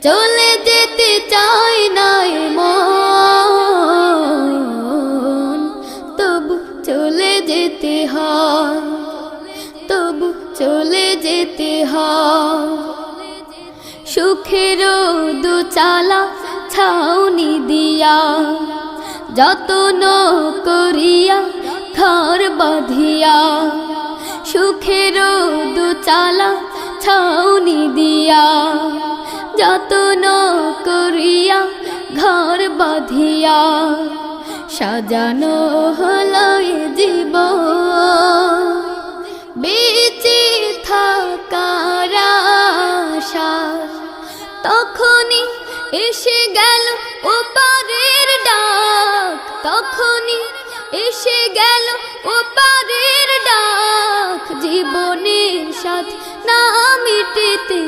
চলে যেতে চাই না মন, তবু চলে যেতে হয়, তবু চলে যেতে হয়। সুখের দুচালা ছাউনি দিয়া যতন করিয়া ঘর বাঁধিয়া, সুখের দুচালা ছাউনি দিয়া যতন করিয়া ঘর বাঁধিয়া, সাজানো হলো এ জীবন বেঁচে থাকার আশায়। তখনই এসে গেল ওপারের ডাক, তখনই এসে গেল ওপারের ডাক। জীবনের সাথে না মিটেতে